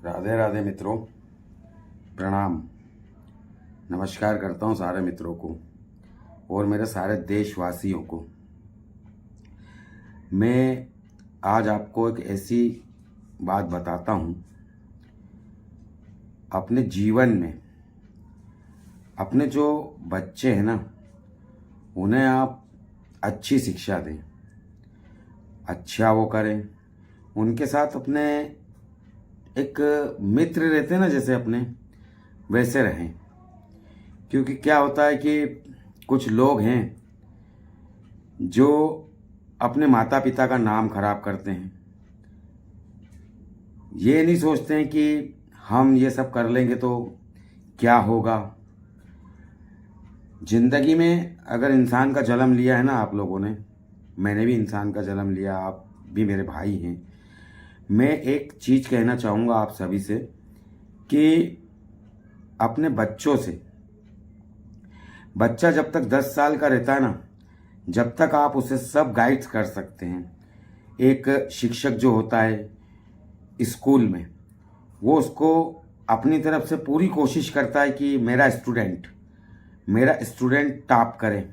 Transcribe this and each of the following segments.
राधे राधे मित्रों, प्रणाम। नमस्कार करता हूँ सारे मित्रों को और मेरे सारे देशवासियों को। मैं आज आपको एक ऐसी बात बताता हूँ, अपने जीवन में अपने जो बच्चे हैं ना, उन्हें आप अच्छी शिक्षा दें, अच्छा वो करें, उनके साथ अपने एक मित्र रहते हैं ना, जैसे अपने वैसे रहें। क्योंकि क्या होता है कि कुछ लोग हैं जो अपने माता पिता का नाम खराब करते हैं। ये नहीं सोचते हैं कि हम ये सब कर लेंगे तो क्या होगा। जिंदगी में अगर इंसान का जन्म लिया है ना आप लोगों ने, मैंने भी इंसान का जन्म लिया, आप भी मेरे भाई हैं। मैं एक चीज़ कहना चाहूँगा आप सभी से कि अपने बच्चों से, बच्चा जब तक 10 साल का रहता है ना, जब तक आप उसे सब गाइड कर सकते हैं। एक शिक्षक जो होता है स्कूल में, वो उसको अपनी तरफ से पूरी कोशिश करता है कि मेरा स्टूडेंट टॉप करे,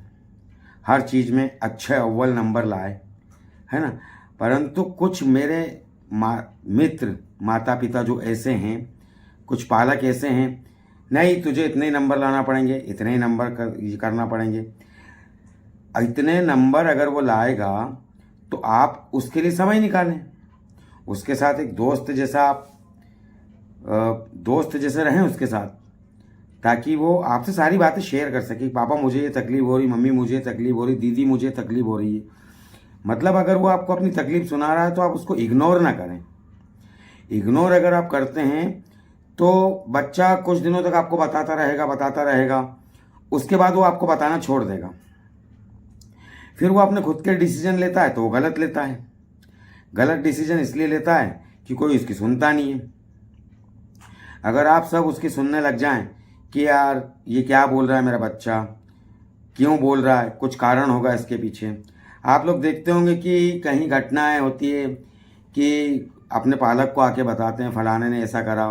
हर चीज़ में अच्छे अव्वल नंबर लाए, है ना। परंतु कुछ मेरे मित्र माता पिता जो ऐसे हैं, कुछ पालक ऐसे हैं, नहीं तुझे इतने ही नंबर लाना पड़ेंगे, इतने ही नंबर करना पड़ेंगे। इतने नंबर अगर वो लाएगा तो आप उसके लिए समय निकालें, उसके साथ एक दोस्त जैसा आप दोस्त जैसे रहें उसके साथ, ताकि वो आपसे सारी बातें शेयर कर सके। पापा मुझे ये तकलीफ़ हो रही, मम्मी मुझे तकलीफ़ हो रही, दीदी मुझे तकलीफ़ हो रही है। मतलब अगर वो आपको अपनी तकलीफ़ सुना रहा है तो आप उसको इग्नोर ना करें। इग्नोर अगर आप करते हैं तो बच्चा कुछ दिनों तक आपको बताता रहेगा, उसके बाद वो आपको बताना छोड़ देगा। फिर वो अपने खुद के डिसीजन लेता है तो वो गलत लेता है। गलत डिसीजन इसलिए लेता है कि कोई उसकी सुनता नहीं है। अगर आप सब उसकी सुनने लग जाएं कि यार ये क्या बोल रहा है मेरा बच्चा, क्यों बोल रहा है, कुछ कारण होगा इसके पीछे। आप लोग देखते होंगे कि कहीं घटनाएं होती है कि अपने पालक को आके बताते हैं फलाने ने ऐसा करा,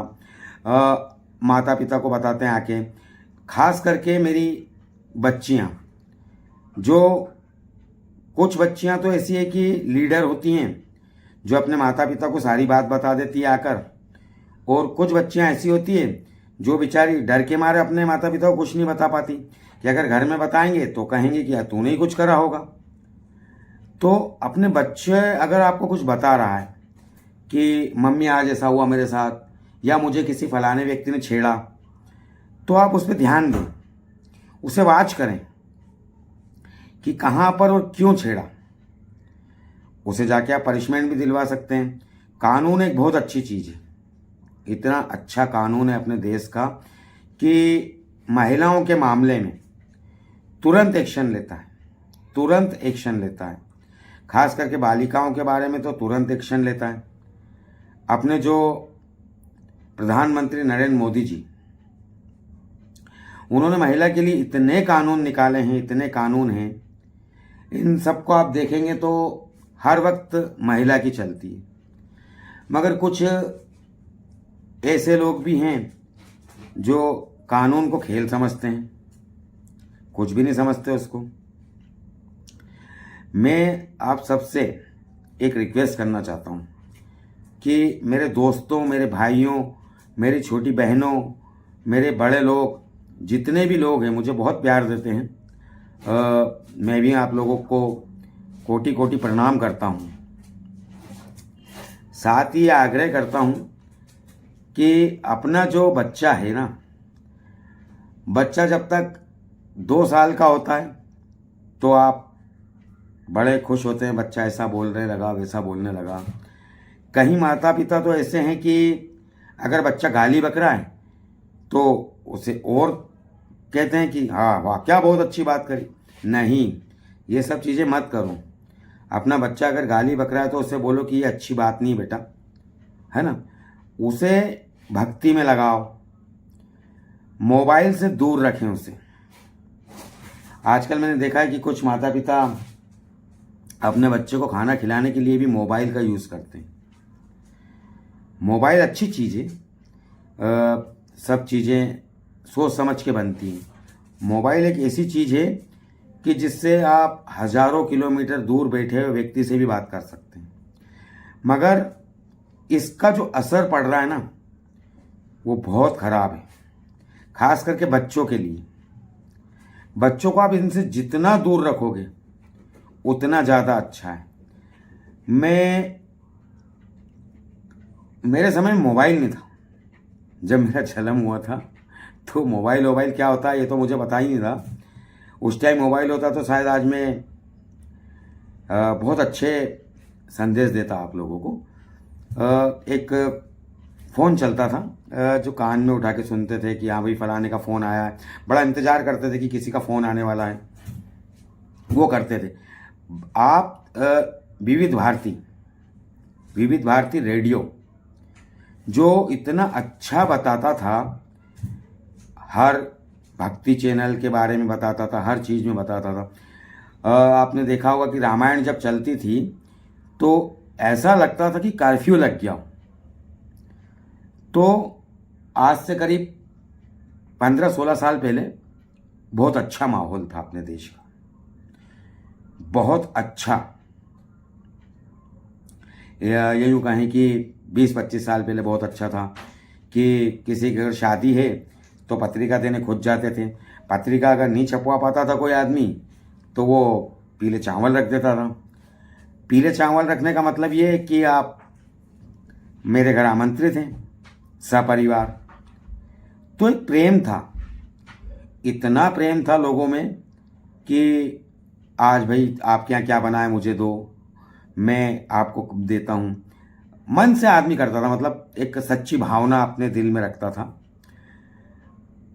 माता पिता को बताते हैं आके। खास करके मेरी बच्चियां, जो कुछ बच्चियां तो ऐसी है कि लीडर होती हैं जो अपने माता पिता को सारी बात बता देती है आकर, और कुछ बच्चियां ऐसी होती है जो बेचारी डर के मारे अपने माता पिता को कुछ नहीं बता पाती कि अगर घर में बताएंगे तो कहेंगे कि यार तूने ही कुछ करा होगा। तो अपने बच्चे अगर आपको कुछ बता रहा है कि मम्मी आज ऐसा हुआ मेरे साथ, या मुझे किसी फलाने व्यक्ति ने छेड़ा, तो आप उस पर ध्यान दें, उसे वाच करें कि कहाँ पर और क्यों छेड़ा। उसे जाके आप पनिशमेंट भी दिलवा सकते हैं। कानून एक बहुत अच्छी चीज़ है, इतना अच्छा कानून है अपने देश का कि महिलाओं के मामले में तुरंत एक्शन लेता है। खास करके बालिकाओं के बारे में तो तुरंत एक्शन लेता है। अपने जो प्रधानमंत्री नरेंद्र मोदी जी, उन्होंने महिला के लिए इतने कानून निकाले हैं, इतने कानून हैं, इन सबको आप देखेंगे तो हर वक्त महिला की चलती है। मगर कुछ ऐसे लोग भी हैं जो कानून को खेल समझते हैं, कुछ भी नहीं समझते उसको। मैं आप सबसे एक रिक्वेस्ट करना चाहता हूँ कि मेरे दोस्तों, मेरे भाइयों, मेरी छोटी बहनों, मेरे बड़े लोग, जितने भी लोग हैं मुझे बहुत प्यार देते हैं, मैं भी आप लोगों को कोटि कोटि प्रणाम करता हूँ। साथ ही आग्रह करता हूँ कि अपना जो बच्चा है ना, बच्चा जब तक 2 साल का होता है तो आप बड़े खुश होते हैं, बच्चा ऐसा बोलने लगा, वैसा बोलने लगा। कहीं माता पिता तो ऐसे हैं कि अगर बच्चा गाली बक रहा है तो उसे और कहते हैं कि हाँ वाह क्या बहुत अच्छी बात करी। नहीं, ये सब चीज़ें मत करो। अपना बच्चा अगर गाली बक रहा है तो उसे बोलो कि ये अच्छी बात नहीं बेटा, है ना। उसे भक्ति में लगाओ, मोबाइल से दूर रखें उसे। आजकल मैंने देखा है कि कुछ माता पिता अपने बच्चे को खाना खिलाने के लिए भी मोबाइल का यूज़ करते हैं। मोबाइल अच्छी चीज़ है, सब चीज़ें सोच समझ के बनती हैं। मोबाइल एक ऐसी चीज़ है कि जिससे आप हज़ारों किलोमीटर दूर बैठे हुए व्यक्ति से भी बात कर सकते हैं, मगर इसका जो असर पड़ रहा है ना वो बहुत ख़राब है, खास करके बच्चों के लिए। बच्चों को आप इनसे जितना दूर रखोगे उतना ज़्यादा अच्छा है। मेरे समय में मोबाइल नहीं था। जब मेरा जन्म हुआ था तो मोबाइल क्या होता है ये तो मुझे पता ही नहीं था। उस टाइम मोबाइल होता तो शायद आज मैं बहुत अच्छे संदेश देता आप लोगों को। एक फ़ोन चलता था जो कान में उठा के सुनते थे कि हाँ भाई फलाने का फ़ोन आया है, बड़ा इंतज़ार करते थे कि किसी का फ़ोन आने वाला है, वो करते थे। आप विविध भारती रेडियो जो इतना अच्छा बताता था, हर भक्ति चैनल के बारे में बताता था, हर चीज़ में बताता था। आपने देखा होगा कि रामायण जब चलती थी तो ऐसा लगता था कि कर्फ्यू लग गया। तो आज से करीब 15-16 साल पहले बहुत अच्छा माहौल था अपने देश का, बहुत अच्छा। ये यूँ कहें कि 20-25 साल पहले बहुत अच्छा था कि किसी की अगर शादी है तो पत्रिका देने खुद जाते थे। पत्रिका अगर नहीं छपवा पाता था कोई आदमी तो वो पीले चावल रख देता था। पीले चावल रखने का मतलब ये है कि आप मेरे घर आमंत्रित हैं सपरिवार। तो एक प्रेम था, इतना प्रेम था लोगों में कि आज भाई आपके यहाँ क्या बना है मुझे दो, मैं आपको देता हूँ। मन से आदमी करता था, मतलब एक सच्ची भावना अपने दिल में रखता था।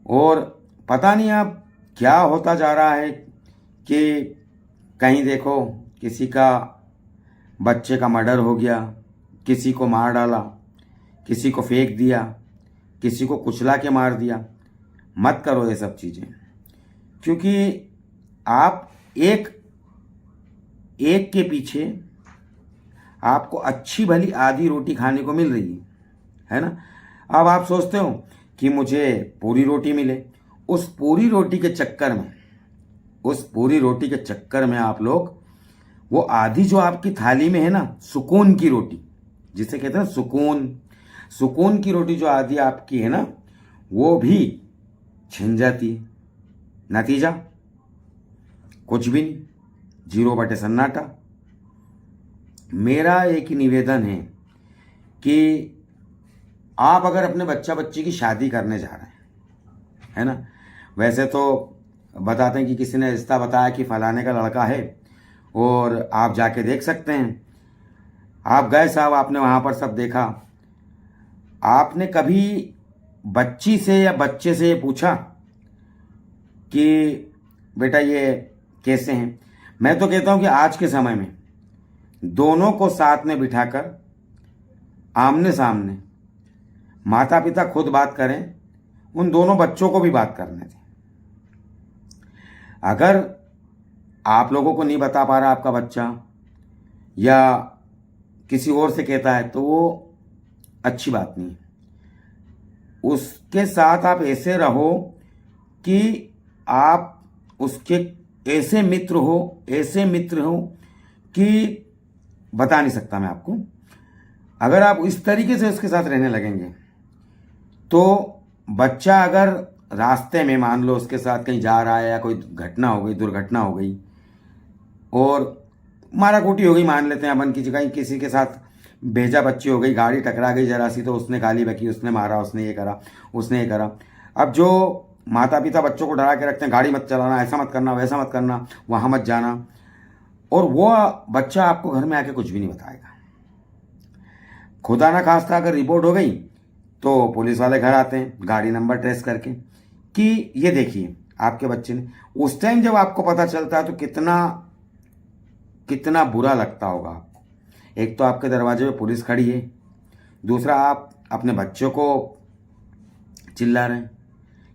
और पता नहीं अब क्या होता जा रहा है कि कहीं देखो किसी का बच्चे का मर्डर हो गया, किसी को मार डाला, किसी को फेंक दिया, किसी को कुचला के मार दिया। मत करो ये सब चीज़ें, क्योंकि आप एक के पीछे आपको अच्छी भली आधी रोटी खाने को मिल रही है ना। अब आप सोचते हो कि मुझे पूरी रोटी मिले, उस पूरी रोटी के चक्कर में आप लोग वो आधी जो आपकी थाली में है ना, सुकून की रोटी जिसे कहते हैं सुकून की रोटी जो आधी आपकी है ना, वो भी छिन जाती है। नतीजा कुछ भी नहीं, 0 बटे सन्नाटा। मेरा एक ही निवेदन है कि आप अगर अपने बच्चा बच्ची की शादी करने जा रहे हैं, है ना, वैसे तो बताते हैं कि किसी ने रिश्ता बताया कि फलाने का लड़का है और आप जाके देख सकते हैं। आप गए साहब, आपने वहाँ पर सब देखा। आपने कभी बच्ची से या बच्चे से ये पूछा कि बेटा ये कैसे हैं? मैं तो कहता हूँ कि आज के समय में दोनों को साथ में बिठाकर आमने सामने माता पिता खुद बात करें, उन दोनों बच्चों को भी बात करने दें। अगर आप लोगों को नहीं बता पा रहा आपका बच्चा या किसी और से कहता है तो वो अच्छी बात नहीं है। उसके साथ आप ऐसे रहो कि आप उसके ऐसे मित्र हो कि बता नहीं सकता मैं आपको। अगर आप इस तरीके से उसके साथ रहने लगेंगे तो बच्चा अगर रास्ते में मान लो उसके साथ कहीं जा रहा है या कोई घटना हो गई, दुर्घटना हो गई और मारा कूटी हो गई, मान लेते हैं अपन की जगह किसी के साथ भेजा बच्ची हो गई, गाड़ी टकरा गई जरा सी तो उसने गाली बकी, उसने मारा, उसने ये करा, उसने ये करा। अब जो माता पिता बच्चों को डरा के रखते हैं, गाड़ी मत चलाना, ऐसा मत करना, वैसा मत करना, वहाँ मत जाना, और वो बच्चा आपको घर में आके कुछ भी नहीं बताएगा। खुदा ना खास्ता अगर रिपोर्ट हो गई तो पुलिस वाले घर आते हैं गाड़ी नंबर ट्रेस करके कि ये देखिए आपके बच्चे ने। उस टाइम जब आपको पता चलता है तो कितना बुरा लगता होगा आपको। एक तो आपके दरवाजे पे पुलिस खड़ी है, दूसरा आप अपने बच्चों को चिल्ला रहे हैं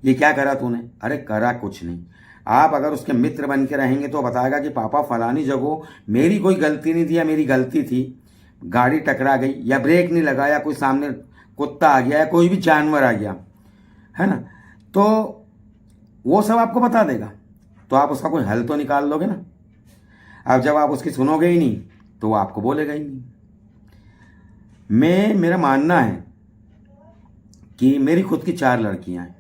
ये क्या करा तूने? अरे करा कुछ नहीं। आप अगर उसके मित्र बन के रहेंगे तो बताएगा कि पापा फलानी जगह मेरी कोई गलती नहीं थी या मेरी गलती थी, गाड़ी टकरा गई या ब्रेक नहीं लगाया, कोई सामने कुत्ता आ गया या कोई भी जानवर आ गया, है ना, तो वो सब आपको बता देगा, तो आप उसका कोई हल तो निकाल लोगे ना। अब जब आप उसकी सुनोगे ही नहीं तो वो आपको बोलेगा ही नहीं। मेरा मानना है कि मेरी खुद की 4 लड़कियां हैं,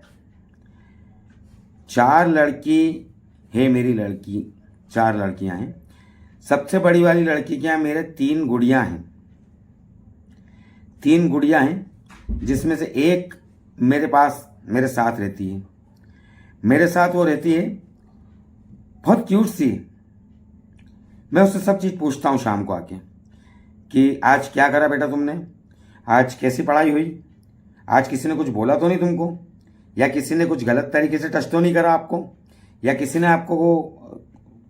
4 लड़की है मेरी लड़की, 4 लड़कियां हैं। सबसे बड़ी वाली लड़की क्या है, मेरे 3 गुड़ियां हैं, 3 गुड़ियां हैं, जिसमें से एक मेरे पास मेरे साथ रहती है। मेरे साथ वो रहती है, बहुत क्यूट सी। मैं उससे सब चीज़ पूछता हूँ शाम को आके कि आज क्या करा बेटा तुमने, आज कैसी पढ़ाई हुई, आज किसी ने कुछ बोला तो नहीं तुमको, या किसी ने कुछ गलत तरीके से टच तो नहीं करा आपको, या किसी ने आपको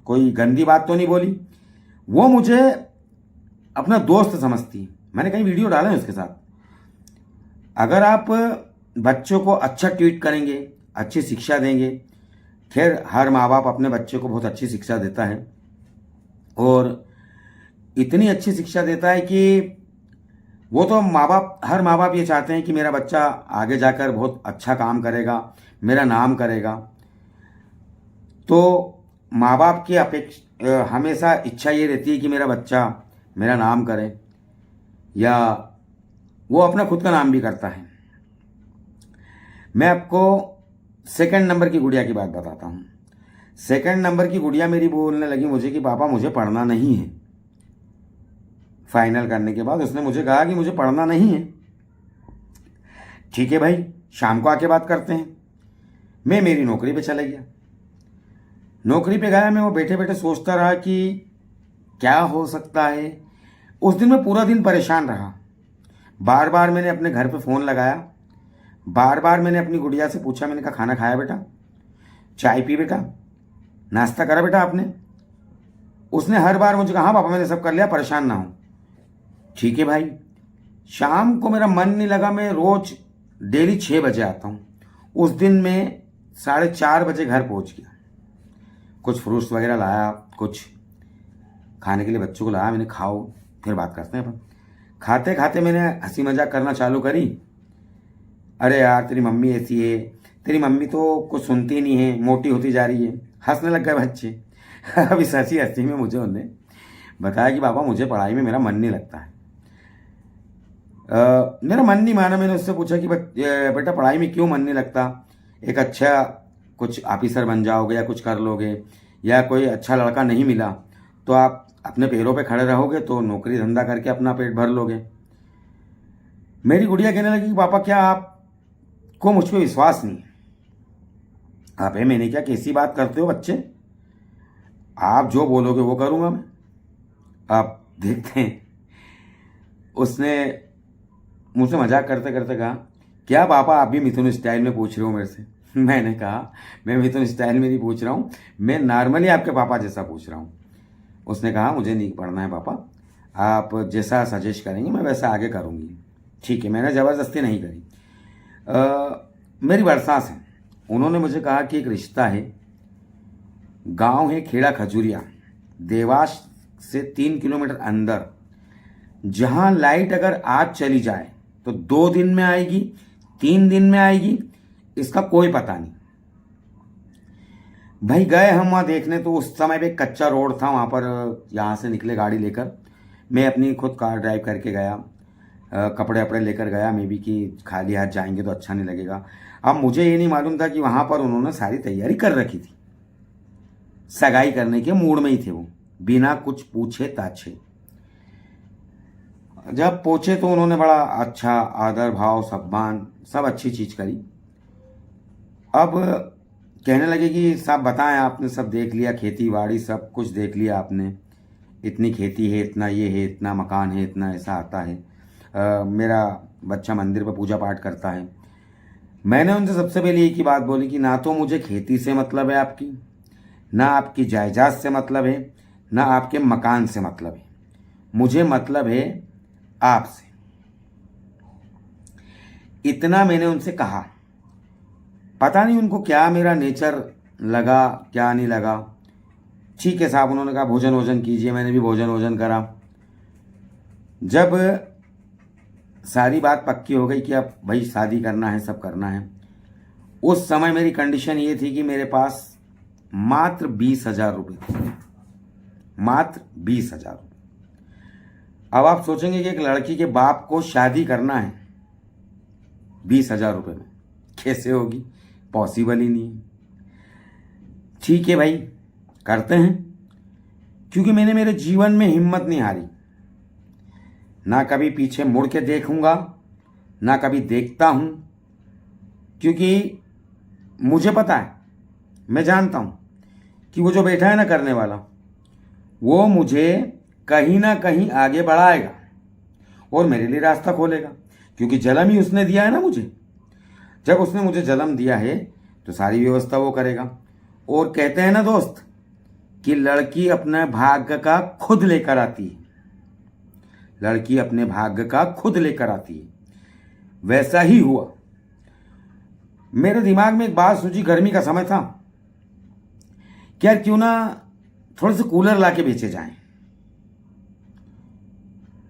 कोई गंदी बात तो नहीं बोली। वो मुझे अपना दोस्त समझती। मैंने कई वीडियो डाले हैं उसके साथ। अगर आप बच्चों को अच्छा ट्रीट करेंगे, अच्छी शिक्षा देंगे, खैर हर माँ बाप अपने बच्चे को बहुत अच्छी शिक्षा देता है, और इतनी अच्छी शिक्षा देता है कि वो तो हर माँ बाप ये चाहते हैं कि मेरा बच्चा आगे जाकर बहुत अच्छा काम करेगा, मेरा नाम करेगा। तो माँ बाप की हमेशा इच्छा ये रहती है कि मेरा बच्चा मेरा नाम करे, या वो अपना खुद का नाम भी करता है। मैं आपको 2nd नंबर की गुड़िया की बात बताता हूँ। 2nd नंबर की गुड़िया मेरी बोलने लगी मुझे कि पापा मुझे पढ़ना नहीं है। फाइनल करने के बाद उसने मुझे कहा कि मुझे पढ़ना नहीं है। ठीक है भाई, शाम को आके बात करते हैं। मैं मेरी नौकरी पे चला गया। नौकरी पे गया मैं, वो बैठे बैठे सोचता रहा कि क्या हो सकता है। उस दिन मैं पूरा दिन परेशान रहा। बार बार मैंने अपने घर पे फ़ोन लगाया, बार बार मैंने अपनी गुड़िया से पूछा, मैंने कहा खाना खाया बेटा, चाय पी बेटा, नाश्ता करा बेटा आपने। उसने हर बार मुझे कहा हाँ पापा मैंने सब कर लिया, परेशान ना हो। ठीक है भाई। शाम को मेरा मन नहीं लगा, मैं रोज डेली 6 बजे आता हूँ। उस दिन मैं 4:30 बजे घर पहुँच गया। कुछ फ्रूट्स वगैरह लाया, कुछ खाने के लिए बच्चों को लाया, मैंने खाओ फिर बात करते हैं अपन। खाते खाते मैंने हंसी मजाक करना चालू करी। अरे यार तेरी मम्मी ऐसी है, तेरी मम्मी तो कुछ सुनती नहीं है, मोटी होती जा रही है। हंसने लग गए बच्चे। अभी सच्ची हंसी में मुझे उन्होंने बताया कि पापा मुझे पढ़ाई में मेरा मन नहीं लगता है। मेरा मन नहीं माना। मैंने उससे पूछा कि बेटा पढ़ाई में क्यों मन नहीं लगता, एक अच्छा कुछ ऑफिसर बन जाओगे या कुछ कर लोगे, या कोई अच्छा लड़का नहीं मिला तो आप अपने पैरों पे खड़े रहोगे तो नौकरी धंधा करके अपना पेट भर लोगे। मेरी गुड़िया कहने लगी कि पापा क्या आपको मुझ पर विश्वास नहीं है? आप है, मैंने क्या, कैसी बात करते हो बच्चे, आप जो बोलोगे वो करूँगा मैं। आप देखते हैं उसने मुझसे मजाक करते करते कहा क्या पापा आप भी मिथुन स्टाइल में पूछ रहे हो मेरे से? मैंने कहा मैं मिथुन स्टाइल में नहीं पूछ रहा हूँ, मैं नॉर्मली आपके पापा जैसा पूछ रहा हूँ। उसने कहा मुझे नहीं पढ़ना है पापा, आप जैसा सजेस्ट करेंगे मैं वैसा आगे करूँगी। ठीक है, मैंने ज़बरदस्ती नहीं करी। मेरी बरसात है, उन्होंने मुझे कहा कि एक रिश्ता है, गांव है खेड़ा खजूरिया, देवास से 3 किलोमीटर अंदर, जहां लाइट अगर आज चली जाए तो 2 दिन में आएगी, 3 दिन में आएगी, इसका कोई पता नहीं। भाई गए हम वहाँ देखने, तो उस समय पे कच्चा रोड था वहाँ पर। यहाँ से निकले गाड़ी लेकर, मैं अपनी खुद कार ड्राइव करके गया, कपड़े वपड़े लेकर गया, मे भी कि खाली हाथ जाएंगे तो अच्छा नहीं लगेगा। अब मुझे ये नहीं मालूम था कि वहाँ पर उन्होंने सारी तैयारी कर रखी थी, सगाई करने के मूड में ही थे वो, बिना कुछ पूछे ताछे। जब पहुंचे तो उन्होंने बड़ा अच्छा आदर भाव सम्मान सब अच्छी चीज करी। अब कहने लगे कि साहब बताएं, आपने सब देख लिया, खेती बाड़ी सब कुछ देख लिया आपने, इतनी खेती है, इतना ये है, इतना मकान है, इतना ऐसा आता है, मेरा बच्चा मंदिर पर पूजा पाठ करता है। मैंने उनसे सबसे पहले एक ही बात बोली कि ना तो मुझे खेती से मतलब है आपकी, ना आपकी जायदाद से मतलब है, ना आपके मकान से मतलब है, मुझे मतलब है आपसे। इतना मैंने उनसे कहा। पता नहीं उनको क्या मेरा नेचर लगा, क्या नहीं लगा। ठीक है साहब, उन्होंने कहा भोजन वोजन कीजिए, मैंने भी भोजन वोजन करा। जब सारी बात पक्की हो गई कि अब भाई शादी करना है, सब करना है, उस समय मेरी कंडीशन ये थी कि मेरे पास मात्र 20,000 रुपये थे, मात्र 20,000 रुपये। अब आप सोचेंगे कि एक लड़की के बाप को शादी करना है 20,000 रुपये में, कैसे होगी? पॉसिबल ही नहीं है। ठीक है भाई, करते हैं, क्योंकि मैंने मेरे जीवन में हिम्मत नहीं हारी, ना कभी पीछे मुड़ के देखूंगा, ना कभी देखता हूं, क्योंकि मुझे पता है, मैं जानता हूं कि वो जो बैठा है ना करने वाला, वो मुझे कहीं ना कहीं आगे बढ़ाएगा और मेरे लिए रास्ता खोलेगा, क्योंकि जन्म ही उसने दिया है ना मुझे। जब उसने मुझे जन्म दिया है तो सारी व्यवस्था वो करेगा। और कहते हैं ना दोस्त कि लड़की अपने भाग्य का खुद लेकर आती है, लड़की अपने भाग्य का खुद लेकर आती है। वैसा ही हुआ। मेरे दिमाग में एक बात सूझी, गर्मी का समय था, कि यार क्यों ना थोड़े से कूलर ला के बेचे जाएं।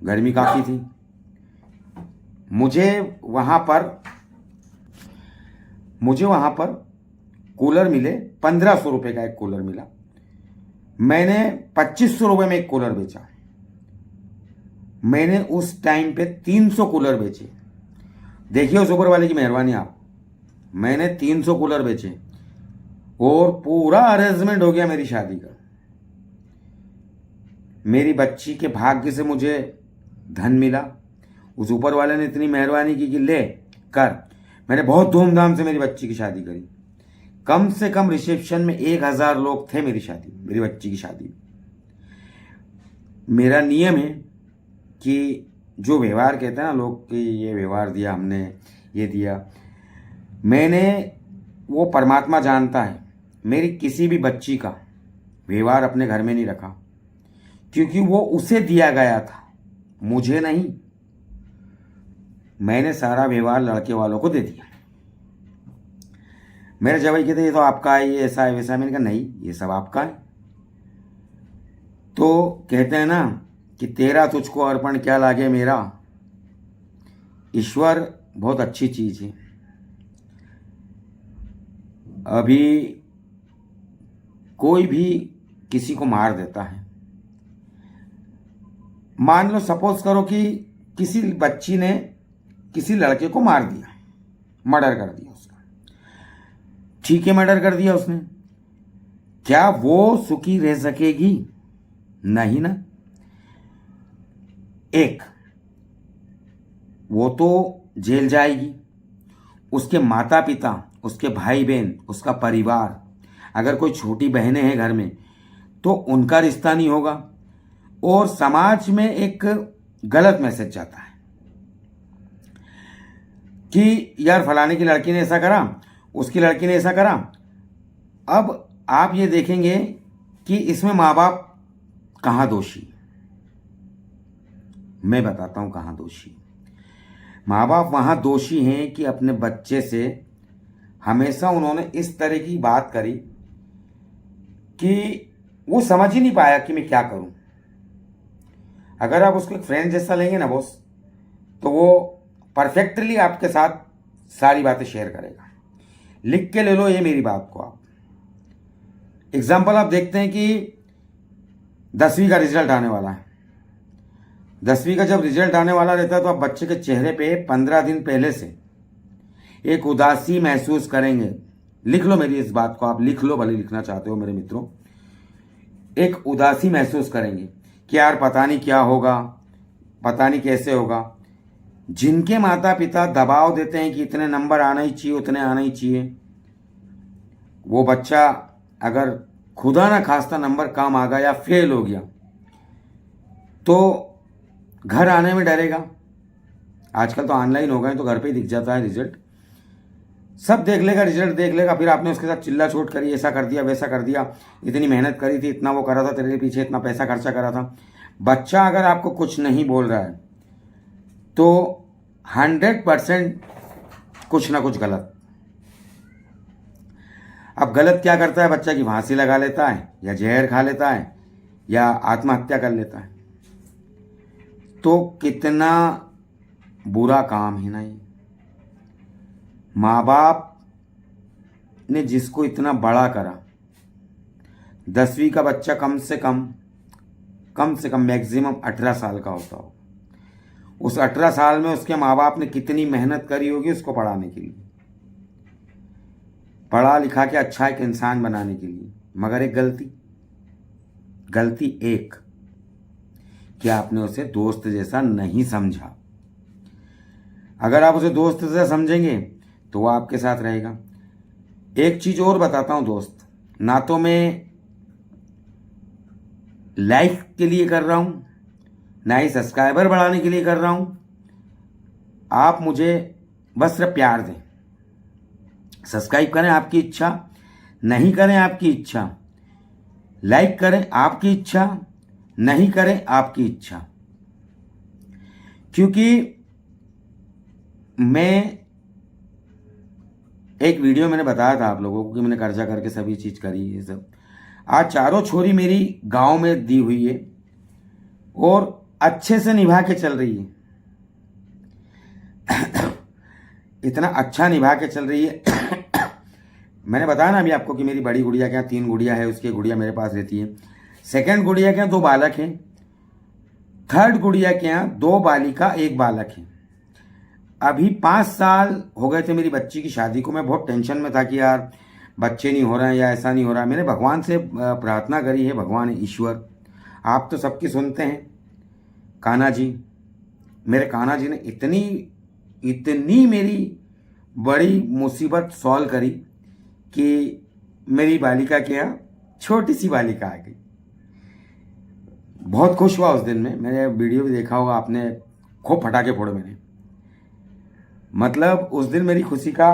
गर्मी काफी थी। मुझे वहां पर कूलर मिले, 1,500 रुपए का एक कूलर मिला। मैंने 2,500 रुपए में एक कूलर बेचा। मैंने उस टाइम पे 300 कूलर बेचे। देखिए उस ऊपर वाले की मेहरबानी आप। मैंने 300 कूलर बेचे और पूरा अरेंजमेंट हो गया मेरी शादी का। मेरी बच्ची के भाग्य से मुझे धन मिला। उस ऊपर वाले ने इतनी मेहरबानी की कि ले कर। मैंने बहुत धूमधाम से मेरी बच्ची की शादी करी। कम से कम रिसेप्शन में 1,000 लोग थे मेरी बच्ची की शादी में। मेरा नियम है कि जो व्यवहार कहते हैं ना लोग कि ये व्यवहार दिया हमने, ये दिया, मैंने, वो परमात्मा जानता है, मेरी किसी भी बच्ची का व्यवहार अपने घर में नहीं रखा, क्योंकि वो उसे दिया गया था, मुझे नहीं। मैंने सारा व्यवहार लड़के वालों को दे दिया। मेरे जवाई कहते ये तो आपका है, ये ऐसा है वैसा है। मैंने कहा नहीं, ये सब आपका है। तो कहते हैं ना कि तेरा तुझको अर्पण क्या लागे मेरा। ईश्वर बहुत अच्छी चीज है। अभी कोई भी किसी को मार देता है, मान लो सपोज करो कि किसी बच्ची ने किसी लड़के को मार दिया, मर्डर कर दिया उसका। ठीक है, मर्डर कर दिया उसने, क्या वो सुखी रह सकेगी? नहीं ना। एक, वो तो जेल जाएगी, उसके माता पिता, उसके भाई बहन, उसका परिवार, अगर कोई छोटी बहनें हैं घर में तो उनका रिश्ता नहीं होगा, और समाज में एक गलत मैसेज जाता है कि यार फलाने की लड़की ने ऐसा करा, उसकी लड़की ने ऐसा करा। अब आप ये देखेंगे कि इसमें माँ बाप कहाँ दोषी। मैं बताता हूं कहाँ दोषी। माँ बाप वहां दोषी हैं कि अपने बच्चे से हमेशा उन्होंने इस तरह की बात करी कि वो समझ ही नहीं पाया कि मैं क्या करूं। अगर आप उसको एक फ्रेंड जैसा लेंगे ना बॉस, तो वो परफेक्टली आपके साथ सारी बातें शेयर करेगा। लिख के ले लो ये मेरी बात को आप। एग्जाम्पल आप देखते हैं कि 10वीं का रिजल्ट आने वाला है। 10वीं का जब रिजल्ट आने वाला रहता है तो आप बच्चे के चेहरे पे 15 दिन पहले से एक उदासी महसूस करेंगे। लिख लो मेरी इस बात को, आप लिख लो, भले लिखना चाहते हो मेरे मित्रों। एक उदासी महसूस करेंगे कि यार पता नहीं क्या होगा, पता नहीं कैसे होगा। जिनके माता पिता दबाव देते हैं कि इतने नंबर आना ही चाहिए, उतने आना ही चाहिए, वो बच्चा अगर खुदा ना खास्ता नंबर कम आ गया या फेल हो गया तो घर आने में डरेगा। आजकल तो ऑनलाइन हो गए तो घर पे ही दिख जाता है रिजल्ट। सब देख लेगा, रिजल्ट देख लेगा, फिर आपने उसके साथ चिल्ला चोट करी, ऐसा कर दिया वैसा कर दिया, इतनी मेहनत करी थी, इतना वो करा था, तेरे पीछे इतना पैसा खर्चा करा था। बच्चा अगर आपको कुछ नहीं बोल रहा है तो 100% कुछ ना कुछ गलत। अब गलत क्या करता है बच्चा की फांसी लगा लेता है, या जहर खा लेता है, या आत्महत्या कर लेता है। तो कितना बुरा काम है ना ये। माँ बाप ने जिसको इतना बड़ा करा, 10वीं का बच्चा कम से कम मैक्सिमम 18 साल का होता हो, उस 18 साल में उसके माँ बाप ने कितनी मेहनत करी होगी उसको पढ़ाने के लिए, पढ़ा लिखा के अच्छा एक इंसान बनाने के लिए। मगर एक गलती एक कि आपने उसे दोस्त जैसा नहीं समझा। अगर आप उसे दोस्त जैसा समझेंगे तो वो आपके साथ रहेगा। एक चीज और बताता हूं दोस्त, ना तो मैं लाइक के लिए कर रहा हूं, ना ही सब्सक्राइबर बढ़ाने के लिए कर रहा हूं। आप मुझे बस सिर्फ प्यार दें। सब्सक्राइब करें आपकी इच्छा, नहीं करें आपकी इच्छा, लाइक करें आपकी इच्छा, नहीं करें आपकी इच्छा। क्योंकि मैं एक वीडियो मैंने बताया था आप लोगों को कि मैंने कर्जा करके सभी चीज करी ये सब। आज चारों छोरी मेरी गांव में दी हुई है और अच्छे से निभा के चल रही है। इतना अच्छा निभा के चल रही है। मैंने बताया ना अभी आपको कि मेरी बड़ी गुड़िया के यहाँ 3 गुड़िया है, उसकी गुड़िया मेरे पास रहती है। सेकंड गुड़िया के यहाँ 2 बालक हैं। थर्ड गुड़िया के यहाँ 2 बालिका 1 बालक है। अभी 5 साल हो गए थे मेरी बच्ची की शादी को। मैं बहुत टेंशन में था कि यार बच्चे नहीं हो रहे हैं या ऐसा नहीं हो रहा है। मैंने भगवान से प्रार्थना करी है, भगवान ईश्वर आप तो सबकी सुनते हैं। कान्हा जी, मेरे कान्हा जी ने इतनी मेरी बड़ी मुसीबत सॉल्व करी कि मेरी बालिका के यहाँ छोटी सी बालिका आ गई। बहुत खुश हुआ उस दिन में। मैंने वीडियो भी देखा होगा आपने, खूब फटाके फोड़े मैंने। मतलब उस दिन मेरी खुशी का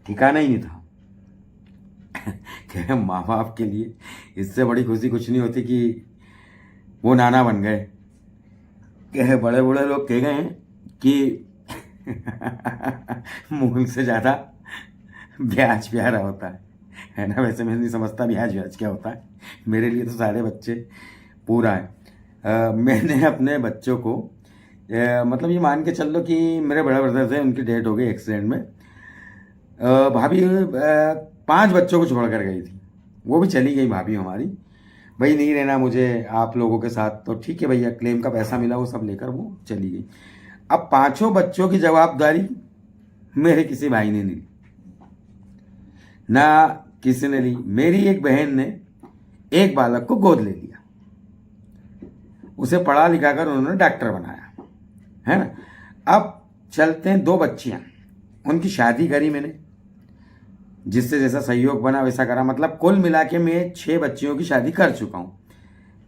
ठिकाना ही नहीं था। कि माँ बाप के लिए इससे बड़ी खुशी कुछ नहीं होती कि वो नाना बन गए। कि बड़े बड़े लोग कह गए हैं कि मूल से ज़्यादा ब्याज प्यारा होता है ना। वैसे मैं नहीं समझता ब्याज क्या होता है। मेरे लिए तो सारे बच्चे पूरा है। मैंने अपने बच्चों को मतलब ये मान के चल लो कि मेरे बड़े ब्रदर थे, उनकी डेथ हो गई एक्सीडेंट में। भाभी 5 बच्चों को छोड़ कर गई थी, वो भी चली गई भाभी हमारी। भाई नहीं रहना मुझे आप लोगों के साथ, तो ठीक है भैया, क्लेम का पैसा मिला वो सब लेकर वो चली गई। अब 5 बच्चों की जवाबदारी मेरे किसी भाई ने नहीं ली, ना किसी ने ली। मेरी एक बहन ने एक बालक को गोद ले लिया, उसे पढ़ा लिखा कर उन्होंने डॉक्टर बनाया, है ना। अब चलते हैं 2 बच्चियां, उनकी शादी करी मैंने, जिससे जैसा सहयोग बना वैसा करा। मतलब कुल मिला के मैं 6 बच्चियों की शादी कर चुका हूं।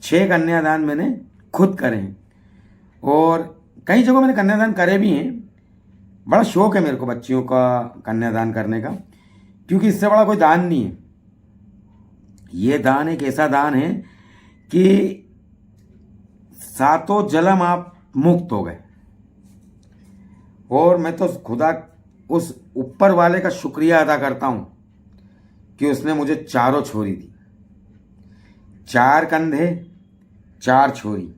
6 कन्यादान मैंने खुद करे हैं और कई जगहों मैंने कन्यादान करे भी हैं। बड़ा शौक है मेरे को बच्चियों का कन्यादान करने का, क्योंकि इससे बड़ा कोई दान नहीं है। ये दान एक ऐसा दान है कि 7 जन्म आप मुक्त हो गए। और मैं तो खुदा उस ऊपर वाले का शुक्रिया अदा करता हूं कि उसने मुझे 4 छोरी दी, 4 कंधे 4 छोरी।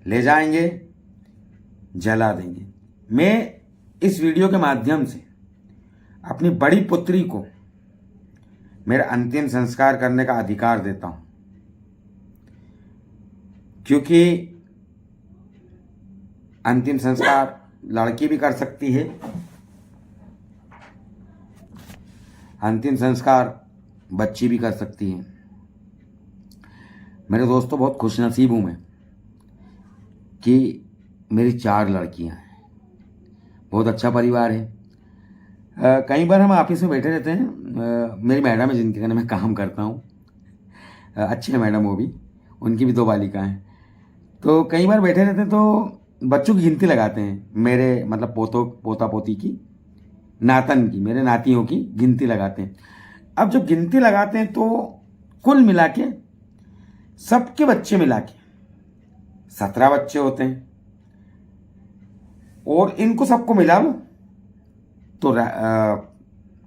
ले जाएंगे जला देंगे। मैं इस वीडियो के माध्यम से अपनी बड़ी पुत्री को मेरा अंतिम संस्कार करने का अधिकार देता हूं, क्योंकि अंतिम संस्कार लड़की भी कर सकती है, अंतिम संस्कार बच्ची भी कर सकती है। मेरे दोस्तों बहुत खुशनसीब हूं मैं कि मेरी 4 लड़कियां हैं। बहुत अच्छा परिवार है। कई बार हम ऑफिस में बैठे रहते हैं। मेरी मैडम है जिनके घर मैं काम करता हूँ, अच्छे हैं मैडम, वो भी, उनकी भी 2 बालिकाएं हैं। तो कई बार बैठे रहते हैं तो बच्चों की गिनती लगाते हैं, मेरे मतलब पोता पोती की, नातन की, मेरे नातियों की गिनती लगाते हैं। अब जब गिनती लगाते हैं तो कुल मिला के सबके बच्चे मिला के 17 बच्चे होते हैं। और इनको सबको मिला लो तो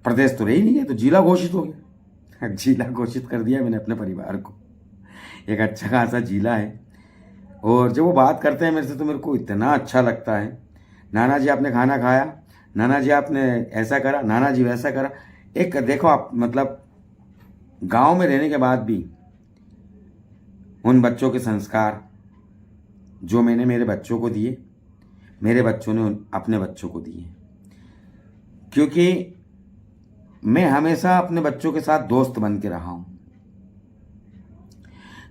प्रदेश तो रही नहीं है, तो जिला घोषित हो गया। जिला घोषित कर दिया मैंने अपने परिवार को। एक अच्छा खासा जिला है। और जब वो बात करते हैं मेरे से तो मेरे को इतना अच्छा लगता है। नाना जी आपने खाना खाया, नाना जी आपने ऐसा करा, नाना जी वैसा करा। एक देखो आप, मतलब गांव में रहने के बाद भी उन बच्चों के संस्कार जो मैंने मेरे बच्चों को दिए, मेरे बच्चों ने अपने बच्चों को दिए। क्योंकि मैं हमेशा अपने बच्चों के साथ दोस्त बन के रहा हूं।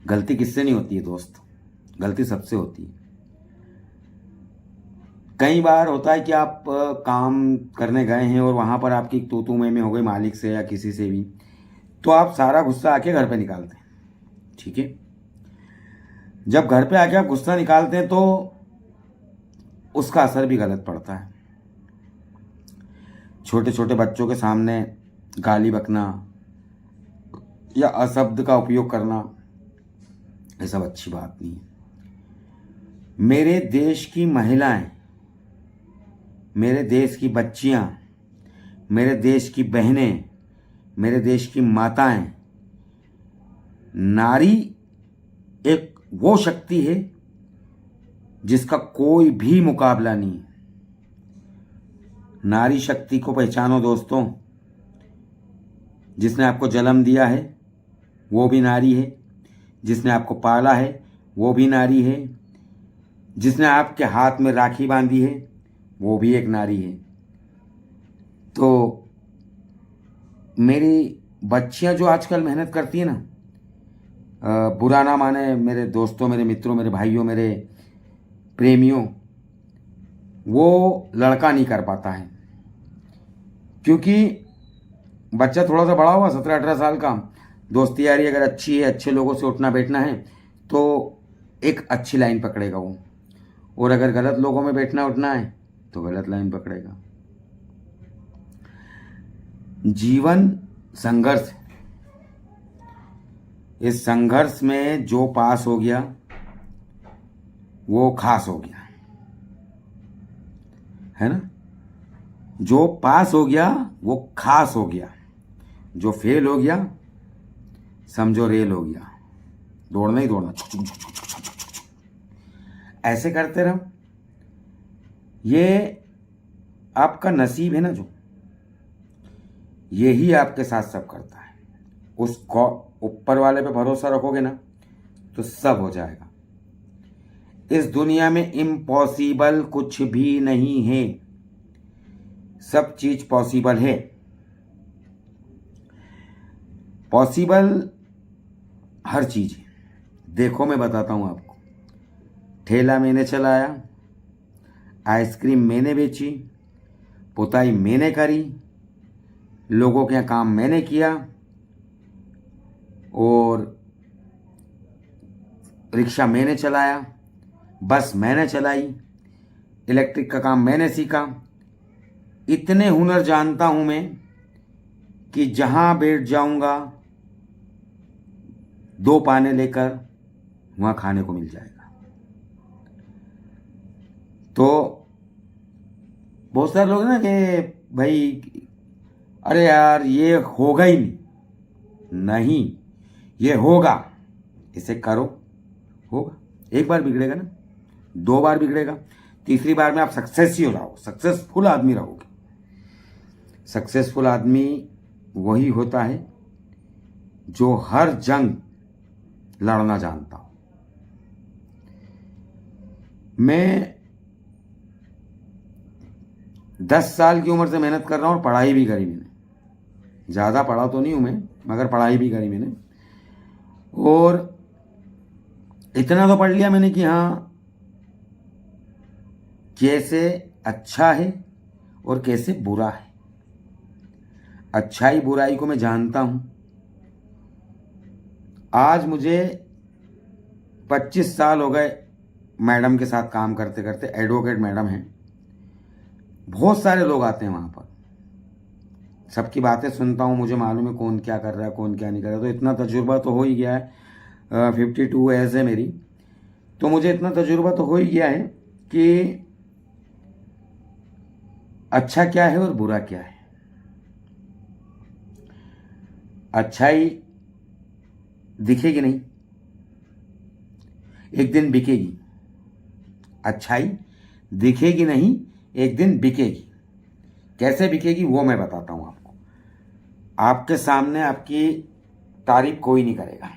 गलती किससे नहीं होती है दोस्त, गलती सबसे होती है। कई बार होता है कि आप काम करने गए हैं और वहां पर आपकी तू तू मैं हो गई मालिक से या किसी से भी, तो आप सारा गुस्सा आके घर पे निकालते हैं। ठीक है, जब घर पे आके आप गुस्सा निकालते हैं तो उसका असर भी गलत पड़ता है। छोटे छोटे बच्चों के सामने गाली बकना या अशब्द का उपयोग करना, ये सब अच्छी बात नहीं है। मेरे देश की महिलाएं, मेरे देश की बच्चियां, मेरे देश की बहनें, मेरे देश की माताएं, नारी एक वो शक्ति है जिसका कोई भी मुकाबला नहीं। नारी शक्ति को पहचानो दोस्तों। जिसने आपको जन्म दिया है वो भी नारी है, जिसने आपको पाला है वो भी नारी है, जिसने आपके हाथ में राखी बांधी है वो भी एक नारी है। तो मेरी बच्चियां जो आजकल मेहनत करती है ना, बुरा ना माने मेरे दोस्तों, मेरे मित्रों, मेरे भाइयों, मेरे प्रेमियों, वो लड़का नहीं कर पाता है। क्योंकि बच्चा थोड़ा सा बड़ा हुआ, 17-18 साल का, दोस्ती यारी अगर अच्छी है, अच्छे लोगों से उठना बैठना है तो एक अच्छी लाइन पकड़ेगा वो, और अगर गलत लोगों में बैठना उठना है तो गलत लाइन पकड़ेगा। जीवन संघर्ष है। इस संघर्ष में जो पास हो गया वो खास हो गया, है ना। जो पास हो गया वो खास हो गया, जो फेल हो गया समझो रेल हो गया। दौड़ना ही दौड़ना, छुक छुक छुक छुक छुक छुक छुक। ऐसे करते रहो। ये आपका नसीब है ना, जो यही आपके साथ सब करता है। उस ऊपर वाले पे भरोसा रखोगे ना तो सब हो जाएगा। इस दुनिया में इम्पॉसिबल कुछ भी नहीं है, सब चीज पॉसिबल है। पॉसिबल हर चीज है। देखो मैं बताता हूं आपको, ठेला मैंने चलाया, आइसक्रीम मैंने बेची, पुताई मैंने करी, लोगों के यहाँ काम मैंने किया, और रिक्शा मैंने चलाया, बस मैंने चलाई, इलेक्ट्रिक का काम मैंने सीखा। इतने हुनर जानता हूं मैं कि जहां बैठ जाऊंगा 2 पाने लेकर वहां खाने को मिल जाएगा। तो बहुत सारे लोग ना कि भाई अरे यार ये होगा ही नहीं, ये होगा, इसे करो, होगा। एक बार बिगड़ेगा ना, 2 बार बिगड़ेगा, तीसरी बार में आप सक्सेस ही हो जाओ, सक्सेसफुल आदमी रहोगे। सक्सेसफुल आदमी वही होता है जो हर जंग लड़ना जानता हो। मैं 10 साल की उम्र से मेहनत कर रहा हूँ और पढ़ाई भी करी मैंने। ज़्यादा पढ़ा तो नहीं हूँ मैं, मगर पढ़ाई भी करी मैंने। और इतना तो पढ़ लिया मैंने कि हाँ कैसे अच्छा है और कैसे बुरा है। अच्छाई बुराई को मैं जानता हूं। आज मुझे 25 साल हो गए मैडम के साथ काम करते करते। एडवोकेट मैडम हैं, बहुत सारे लोग आते हैं वहां पर, सबकी बातें सुनता हूं, मुझे मालूम है कौन क्या कर रहा है कौन क्या नहीं कर रहा। तो इतना तजुर्बा तो हो ही गया है, 52 एज है मेरी, तो मुझे इतना तजुर्बा तो हो ही गया है कि अच्छा क्या है और बुरा क्या है। अच्छाई दिखेगी नहीं, एक दिन बिकेगी। अच्छाई दिखेगी नहीं, एक दिन बिकेगी। कैसे बिकेगी वो मैं बताता हूँ आपको। आपके सामने आपकी तारीफ कोई नहीं करेगा,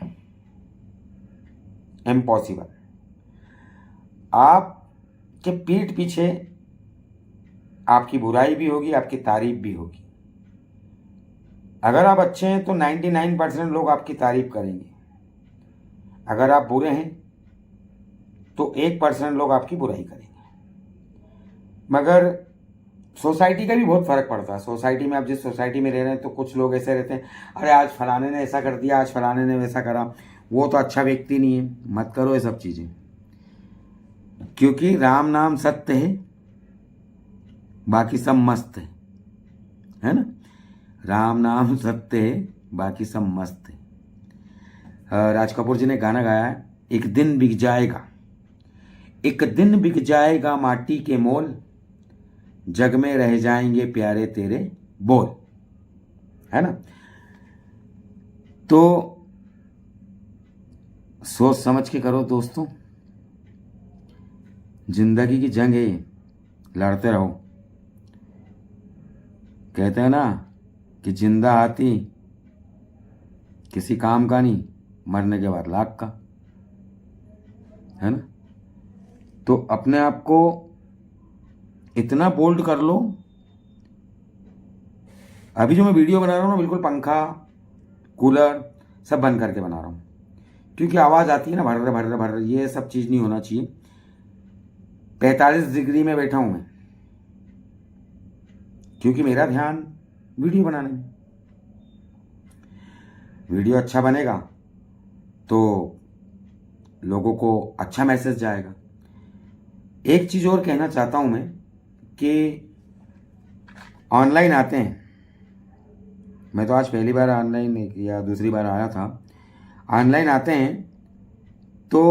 इम्पॉसिबल। आपके पीठ पीछे आपकी बुराई भी होगी, आपकी तारीफ भी होगी। अगर आप अच्छे हैं तो 99% लोग आपकी तारीफ करेंगे। अगर आप बुरे हैं तो 1% लोग आपकी बुराई करेंगे। मगर सोसाइटी का भी बहुत फर्क पड़ता है। सोसाइटी में, आप जिस सोसाइटी में रह रहे हैं, तो कुछ लोग ऐसे रहते हैं, अरे आज फलाने ने ऐसा कर दिया, आज फलाने ने वैसा करा, वो तो अच्छा व्यक्ति नहीं है, मत करो ये सब चीज़ें। क्योंकि राम नाम सत्य है, बाकी सब मस्त है ना। राम नाम सत्य है, बाकी सब मस्त है। राज कपूर जी ने गाना गाया है, एक दिन बिक जाएगा, एक दिन बिक जाएगा माटी के मोल, जग में रह जाएंगे प्यारे तेरे बोल, है ना। तो सोच समझ के करो दोस्तों, जिंदगी की जंग है, लड़ते रहो। कहते हैं ना कि जिंदा हाथी किसी काम का नहीं, मरने के बाद लाख का, है ना। तो अपने आप को इतना बोल्ड कर लो। अभी जो मैं वीडियो बना रहा हूँ ना, बिल्कुल पंखा कूलर सब बंद करके बना रहा हूँ, क्योंकि आवाज़ आती है ना, भर भर भर, ये सब चीज़ नहीं होना चाहिए। 45 डिग्री में बैठा हूँ मैं, क्योंकि मेरा ध्यान वीडियो बनाने में। वीडियो अच्छा बनेगा तो लोगों को अच्छा मैसेज जाएगा। एक चीज़ और कहना चाहता हूँ मैं कि ऑनलाइन आते हैं, मैं तो आज पहली बार ऑनलाइन या दूसरी बार आया था। ऑनलाइन आते हैं तो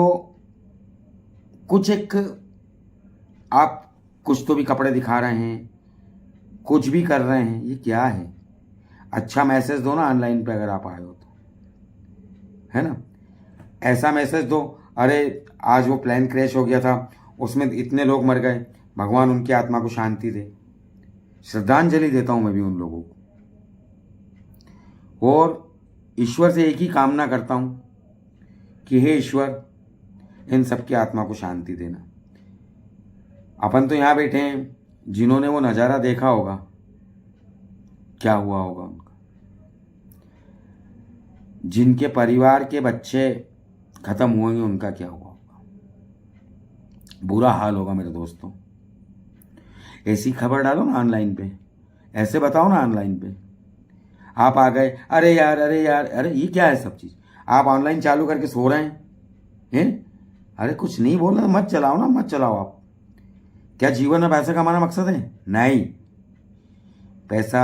कुछ एक, आप कुछ तो भी कपड़े दिखा रहे हैं, कुछ भी कर रहे हैं, ये क्या है। अच्छा मैसेज दो ना ऑनलाइन पे, अगर आप आए हो तो, है ना। ऐसा मैसेज दो, अरे आज वो प्लेन क्रैश हो गया था, उसमें इतने लोग मर गए, भगवान उनकी आत्मा को शांति दे। श्रद्धांजलि देता हूं मैं भी उन लोगों को, और ईश्वर से एक ही कामना करता हूं कि हे ईश्वर, इन सबकी आत्मा को शांति देना। अपन तो यहां बैठे हैं, जिन्होंने वो नज़ारा देखा होगा, क्या हुआ होगा उनका। जिनके परिवार के बच्चे खत्म हुए, उनका क्या हुआ होगा। बुरा हाल होगा मेरे दोस्तों। ऐसी खबर डालो ना ऑनलाइन पे, ऐसे बताओ ना ऑनलाइन पे। आप आ गए, अरे यार अरे यार, अरे ये क्या है सब चीज़। आप ऑनलाइन चालू करके सो रहे हैं? अरे कुछ नहीं बोल रहे, मत चलाओ ना, मत चलाओ आप। क्या जीवन में पैसा कमाना मकसद है? नहीं। पैसा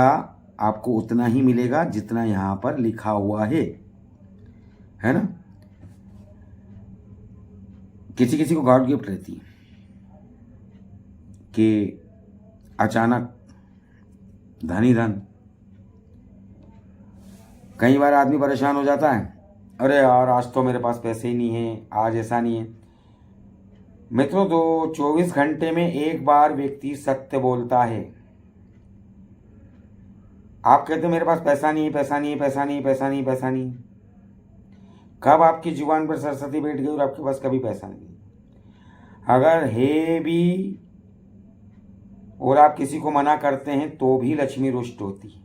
आपको उतना ही मिलेगा जितना यहां पर लिखा हुआ है ना। किसी किसी को गॉड गिफ्ट रहती है कि अचानक धन ही धन। कई बार आदमी परेशान हो जाता है, अरे यार आज तो मेरे पास पैसे ही नहीं है, आज ऐसा नहीं है। मित्रों, तो 24 घंटे में एक बार व्यक्ति सत्य बोलता है। आप कहते हो मेरे पास पैसा नहीं है, पैसा नहीं है, पैसा नहीं, पैसा नहीं, पैसा नहीं। कब आपकी जुबान पर सरस्वती बैठ गई और आपके पास कभी पैसा नहीं? अगर है भी और आप किसी को मना करते हैं तो भी लक्ष्मी रुष्ट होती है।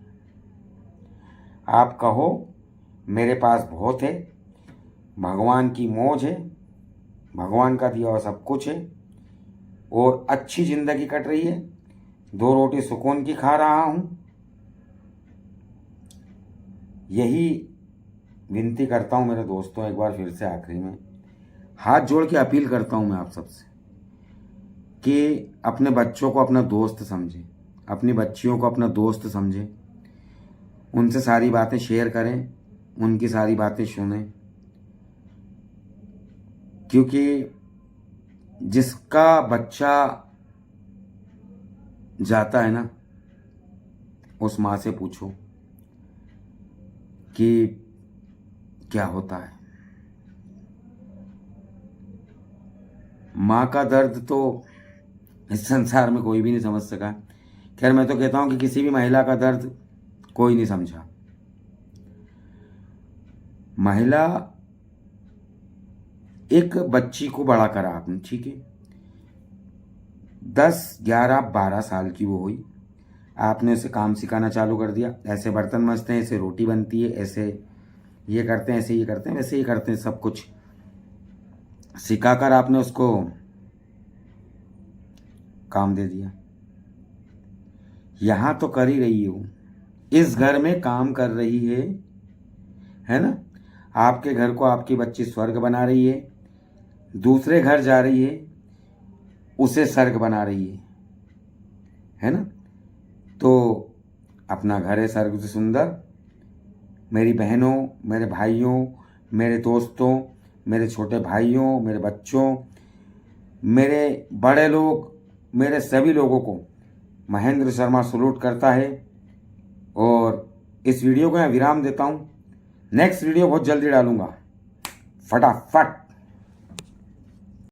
आप कहो मेरे पास बहुत है, भगवान की मौज है, भगवान का दिया हुआ सब कुछ है, और अच्छी जिंदगी कट रही है, 2 रोटी सुकून की खा रहा हूं। यही विनती करता हूं मेरे दोस्तों, एक बार फिर से आखिरी में हाथ जोड़ के अपील करता हूं मैं आप सबसे कि अपने बच्चों को अपना दोस्त समझें, अपनी बच्चियों को अपना दोस्त समझें, उनसे सारी बातें शेयर करें, उनकी सारी बातें सुनें। क्योंकि जिसका बच्चा जाता है ना, उस माँ से पूछो कि क्या होता है। माँ का दर्द तो इस संसार में कोई भी नहीं समझ सका। खैर मैं तो कहता हूँ कि किसी भी महिला का दर्द कोई नहीं समझा। महिला एक बच्ची को बड़ा करा आपने, ठीक है, 10, 11, 12 साल की वो हुई, आपने उसे काम सिखाना चालू कर दिया। ऐसे बर्तन मजते हैं, ऐसे रोटी बनती है, ऐसे ये करते हैं, ऐसे ये करते हैं, वैसे ये करते हैं, सब कुछ सिखाकर आपने उसको काम दे दिया। यहां तो कर ही रही हो, इस घर में काम कर रही है ना। आपके घर को आपकी बच्ची स्वर्ग बना रही है, दूसरे घर जा रही है, उसे स्वर्ग बना रही है ना। तो अपना घर है स्वर्ग से सुंदर। मेरी बहनों, मेरे भाइयों, मेरे दोस्तों, मेरे छोटे भाइयों, मेरे बच्चों, मेरे बड़े लोग, मेरे सभी लोगों को महेंद्र शर्मा सलूट करता है और इस वीडियो को मैं विराम देता हूँ। नेक्स्ट वीडियो बहुत जल्दी डालूंगा, फटाफट।